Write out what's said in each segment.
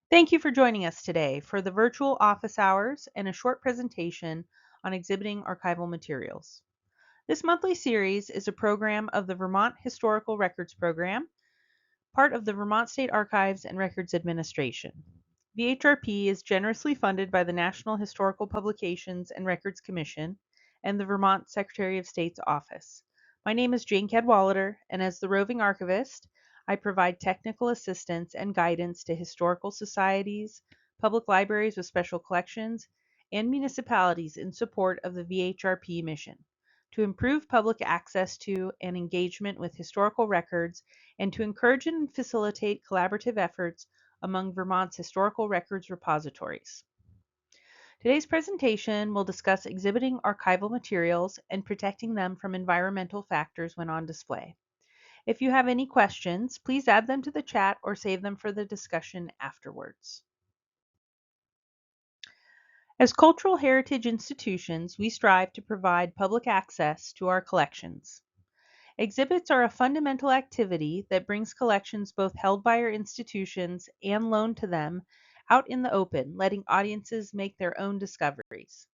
Thank you for joining us today for the virtual office hours and a short presentation on exhibiting archival materials. This monthly series is a program of the Vermont Historical Records Program, part of the Vermont State Archives and Records Administration. VHRP is generously funded by the National Historical Publications and Records Commission and the Vermont Secretary of State's office. My name is Jane Cadwallader, and as the roving archivist, I provide technical assistance and guidance to historical societies, public libraries with special collections, and municipalities in support of the VHRP mission to improve public access to and engagement with historical records and to encourage and facilitate collaborative efforts among Vermont's historical records repositories. Today's presentation will discuss exhibiting archival materials and protecting them from environmental factors when on display. If you have any questions, please add them to the chat or save them for the discussion afterwards. As cultural heritage institutions, we strive to provide public access to our collections. Exhibits are a fundamental activity that brings collections both held by our institutions and loaned to them out in the open, letting audiences make their own discoveries.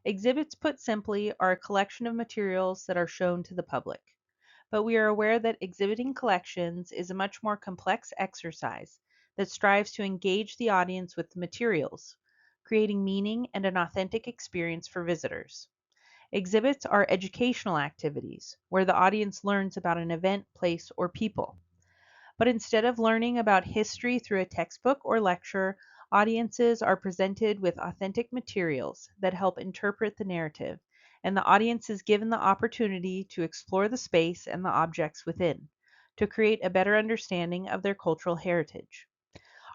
Exhibits, put simply, are a collection of materials that are shown to the public. But we are aware that exhibiting collections is a much more complex exercise that strives to engage the audience with the materials, creating meaning and an authentic experience for visitors. Exhibits are educational activities where the audience learns about an event, place, or people. But instead of learning about history through a textbook or lecture, audiences are presented with authentic materials that help interpret the narrative, and the audience is given the opportunity to explore the space and the objects within, to create a better understanding of their cultural heritage.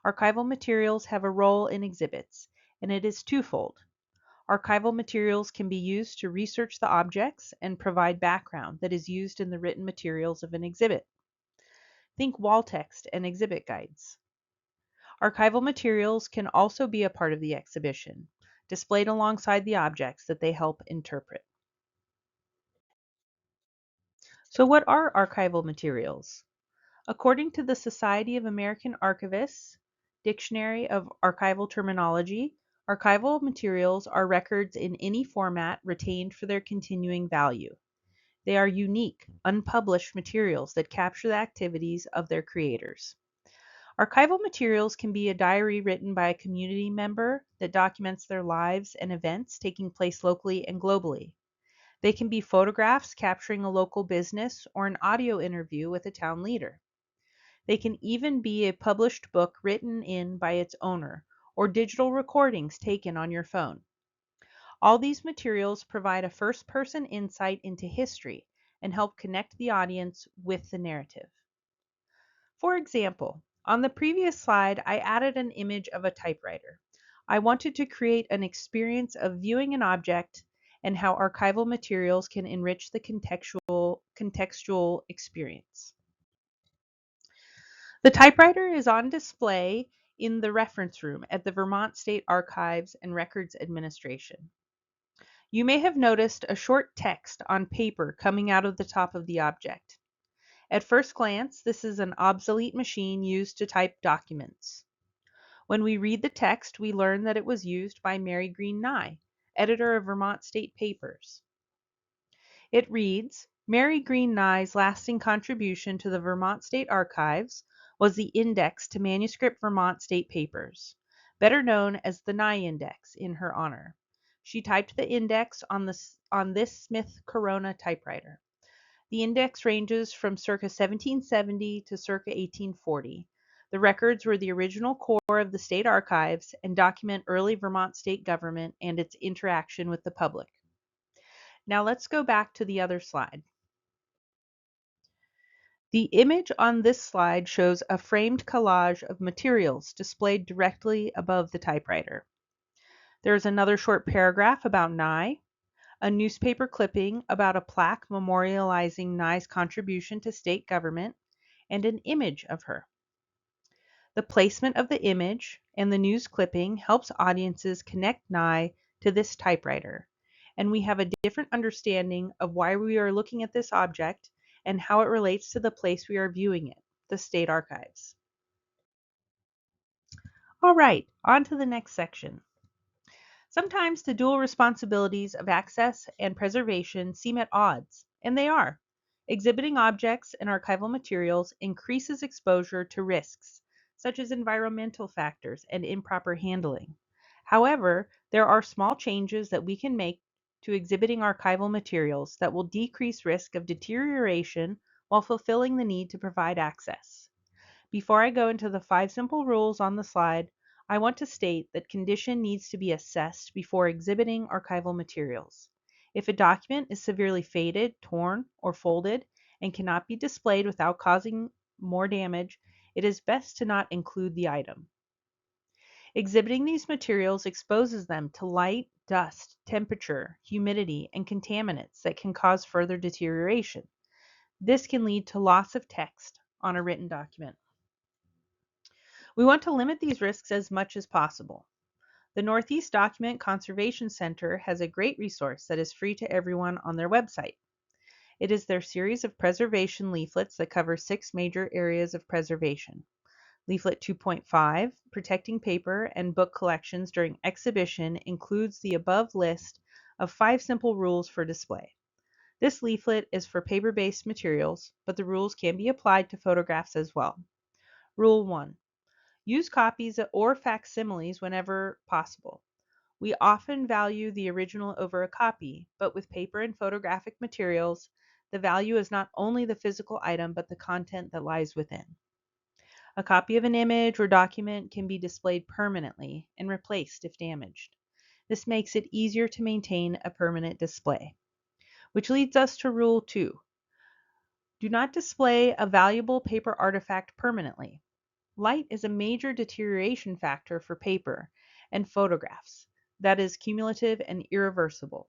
Archival materials have a role in exhibits, and it is twofold. Archival materials can be used to research the objects and provide background that is used in the written materials of an exhibit. Think wall text and exhibit guides. Archival materials can also be a part of the exhibition, displayed alongside the objects that they help interpret. So what are archival materials? According to the Society of American Archivists Dictionary of Archival Terminology, archival materials are records in any format retained for their continuing value. They are unique, unpublished materials that capture the activities of their creators. Archival materials can be a diary written by a community member that documents their lives and events taking place locally and globally. They can be photographs capturing a local business or an audio interview with a town leader. They can even be a published book written in by its owner or digital recordings taken on your phone. All these materials provide a first-person insight into history and help connect the audience with the narrative. For example, on the previous slide, I added an image of a typewriter. I wanted to create an experience of viewing an object and how archival materials can enrich the contextual experience. The typewriter is on display in the reference room at the Vermont State Archives and Records Administration. You may have noticed a short text on paper coming out of the top of the object. At first glance, this is an obsolete machine used to type documents. When we read the text, we learn that it was used by Mary Green Nye, editor of Vermont State Papers. It reads, Mary Green Nye's lasting contribution to the Vermont State Archives was the index to manuscript Vermont State Papers, better known as the Nye Index in her honor. She typed the index on this Smith Corona typewriter. The index ranges from circa 1770 to circa 1840. The records were the original core of the state archives and document early Vermont state government and its interaction with the public. Now let's go back to the other slide. The image on this slide shows a framed collage of materials displayed directly above the typewriter. There is another short paragraph about Nye, a newspaper clipping about a plaque memorializing Nye's contribution to state government, and an image of her. The placement of the image and the news clipping helps audiences connect Nye to this typewriter, and we have a different understanding of why we are looking at this object and how it relates to the place we are viewing it, the state archives. All right, on to the next section. Sometimes the dual responsibilities of access and preservation seem at odds, and they are. Exhibiting objects and archival materials increases exposure to risks, such as environmental factors and improper handling. However, there are small changes that we can make to exhibiting archival materials that will decrease risk of deterioration while fulfilling the need to provide access. Before I go into the 5 simple rules on the slide, I want to state that condition needs to be assessed before exhibiting archival materials. If a document is severely faded, torn, or folded and cannot be displayed without causing more damage, it is best to not include the item. Exhibiting these materials exposes them to light, dust, temperature, humidity, and contaminants that can cause further deterioration. This can lead to loss of text on a written document. We want to limit these risks as much as possible. The Northeast Document Conservation Center has a great resource that is free to everyone on their website. It is their series of preservation leaflets that cover 6 major areas of preservation. Leaflet 2.5, Protecting Paper and Book Collections During Exhibition, includes the above list of 5 simple rules for display. This leaflet is for paper-based materials, but the rules can be applied to photographs as well. Rule 1. Use copies or facsimiles whenever possible. We often value the original over a copy, but with paper and photographic materials, the value is not only the physical item but the content that lies within. A copy of an image or document can be displayed permanently and replaced if damaged. This makes it easier to maintain a permanent display. Which leads us to Rule 2. Do not display a valuable paper artifact permanently. Light is a major deterioration factor for paper and photographs that is cumulative and irreversible.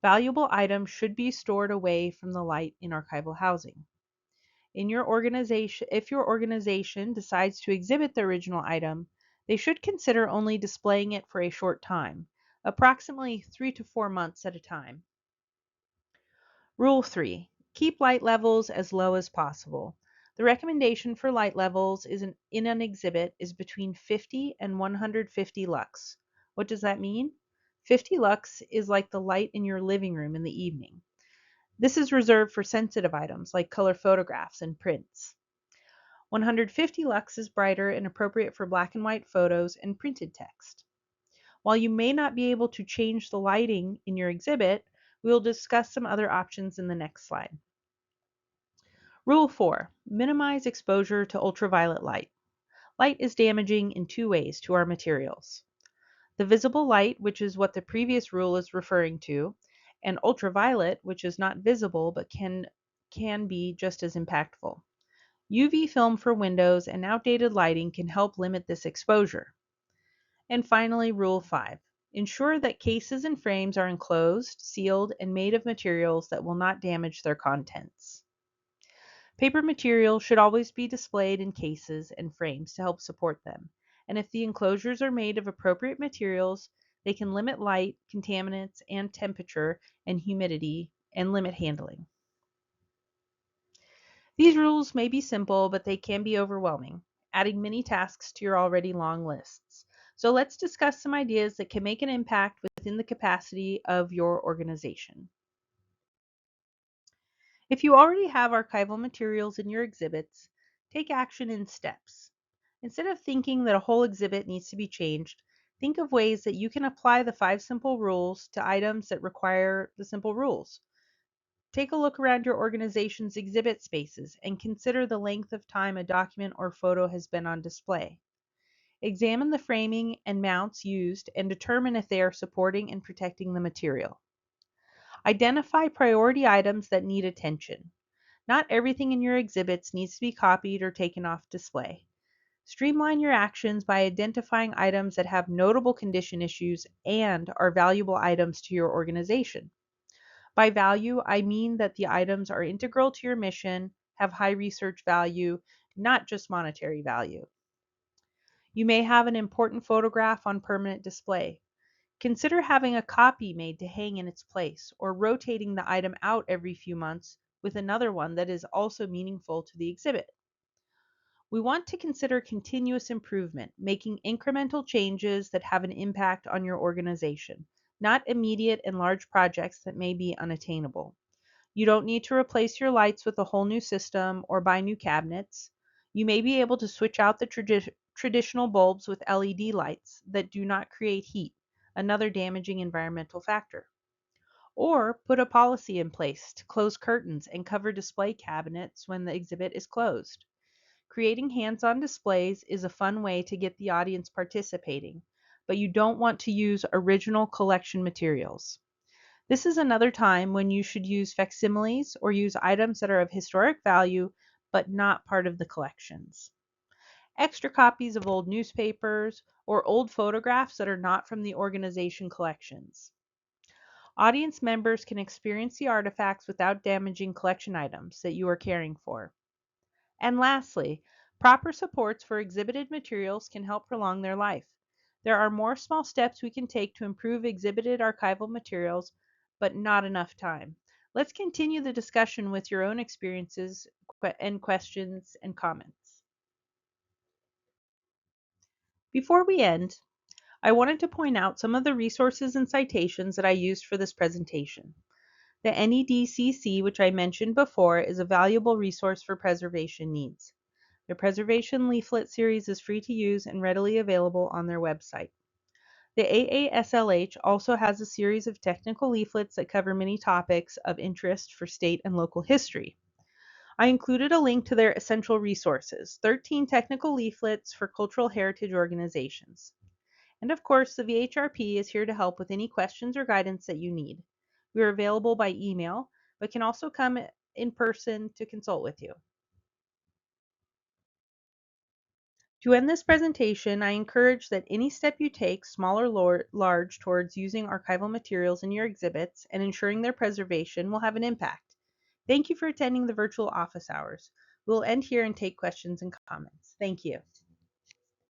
Valuable items should be stored away from the light in archival housing. If your organization decides to exhibit the original item, they should consider only displaying it for a short time, approximately 3 to 4 months at a time. Rule 3. Keep light levels as low as possible. The recommendation for light levels in an exhibit is between 50 and 150 lux. What does that mean? 50 lux is like the light in your living room in the evening. This is reserved for sensitive items like color photographs and prints. 150 lux is brighter and appropriate for black and white photos and printed text. While you may not be able to change the lighting in your exhibit, we will discuss some other options in the next slide. Rule 4. Minimize exposure to ultraviolet light. Light is damaging in 2 ways to our materials. The visible light, which is what the previous rule is referring to, and ultraviolet, which is not visible but can be just as impactful. UV film for windows and outdated lighting can help limit this exposure. And finally, Rule 5. Ensure that cases and frames are enclosed, sealed, and made of materials that will not damage their contents. Paper material should always be displayed in cases and frames to help support them, and if the enclosures are made of appropriate materials, they can limit light, contaminants, and temperature and humidity, and limit handling. These rules may be simple, but they can be overwhelming, adding many tasks to your already long lists. So let's discuss some ideas that can make an impact within the capacity of your organization. If you already have archival materials in your exhibits, take action in steps. Instead of thinking that a whole exhibit needs to be changed, think of ways that you can apply the 5 simple rules to items that require the simple rules. Take a look around your organization's exhibit spaces and consider the length of time a document or photo has been on display. Examine the framing and mounts used and determine if they are supporting and protecting the material. Identify priority items that need attention. Not everything in your exhibits needs to be copied or taken off display. Streamline your actions by identifying items that have notable condition issues and are valuable items to your organization. By value, I mean that the items are integral to your mission, have high research value, not just monetary value. You may have an important photograph on permanent display. Consider having a copy made to hang in its place, or rotating the item out every few months with another one that is also meaningful to the exhibit. We want to consider continuous improvement, making incremental changes that have an impact on your organization, not immediate and large projects that may be unattainable. You don't need to replace your lights with a whole new system or buy new cabinets. You may be able to switch out the traditional bulbs with LED lights that do not create heat, another damaging environmental factor. Or put a policy in place to close curtains and cover display cabinets when the exhibit is closed. Creating hands on displays is a fun way to get the audience participating, but you don't want to use original collection materials. This is another time when you should use facsimiles or use items that are of historic value but not part of the collections. Extra copies of old newspapers or old photographs that are not from the organization collections. Audience members can experience the artifacts without damaging collection items that you are caring for. And lastly, proper supports for exhibited materials can help prolong their life. There are more small steps we can take to improve exhibited archival materials, but not enough time. Let's continue the discussion with your own experiences and questions and comments. Before we end, I wanted to point out some of the resources and citations that I used for this presentation. The NEDCC, which I mentioned before, is a valuable resource for preservation needs. Their preservation leaflet series is free to use and readily available on their website. The AASLH also has a series of technical leaflets that cover many topics of interest for state and local history. I included a link to their essential resources, 13 technical leaflets for cultural heritage organizations. And of course, the VHRP is here to help with any questions or guidance that you need. We are available by email, but can also come in person to consult with you. To end this presentation, I encourage that any step you take, small or large, towards using archival materials in your exhibits and ensuring their preservation will have an impact. Thank you for attending the virtual office hours. We'll end here and take questions and comments. Thank you.